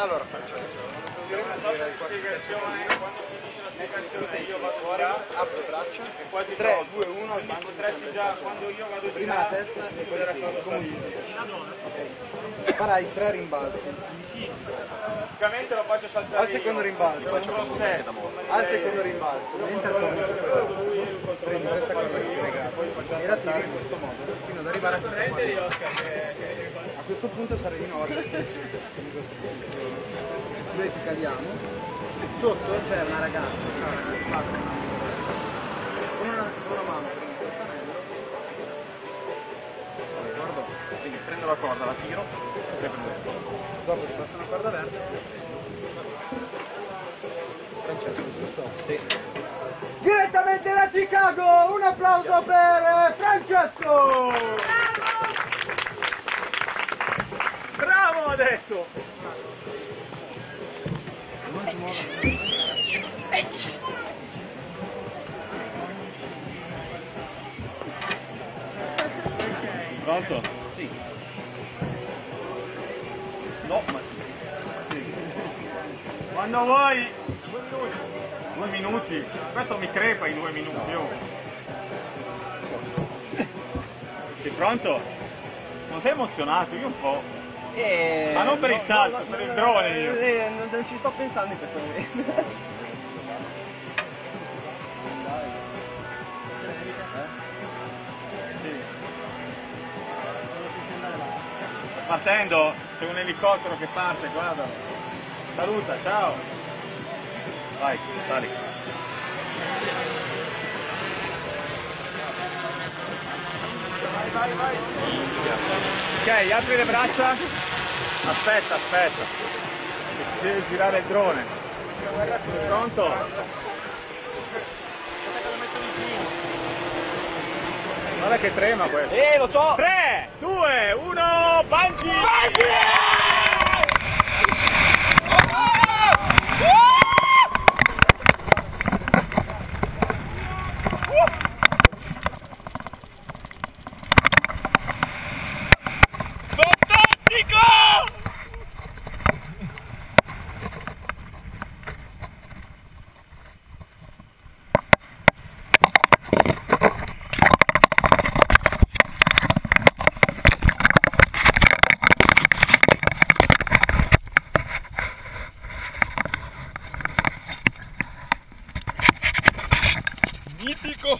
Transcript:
Allora Francesco, una spiegazione, quando finisce la spiegazione io vado ora, apro le braccia, e quasi 3, 2, 1, potresti già, quando io vado di là, prima la testa e poi il piede, come ok. Farai 3 rimbalzi. Praticamente lo faccio saltare Al secondo rimbalzo. faccio lo set. Al secondo rimbalzo. Mentre il commesso prendi questa cosa spiegata e la tiri in questo modo, fino ad arrivare a questa parte. A questo punto sarai di nuovo in questa posizione. Noi ti cadiamo. Sotto c'è una ragazza con una mano prendi questo anello. Guarda, quindi prendo la corda, la tiro e poi prendo il corda. Dopo ti passo una corda verde. Francesco, giusto? Sì. Direttamente da Chicago, un applauso per Francesco! Bravo ha detto! Pronto? Sì. No, ma sì. Quando vuoi! 2 minuti. Questo mi crepa in 2 minuti. Oh. Sei pronto? Non sei emozionato? Io un po'. Ma non per il salto, per il drone io. Non ci sto pensando in questo momento. Partendo, c'è un elicottero che parte, guardalo. Saluta, ciao. Vai, sali. Vai. Ok, apri le braccia. Aspetta. Devi girare il drone. Pronto? Guarda che trema questo. Lo so! 3, 2, 1, bungee! Fantastico! Mitico!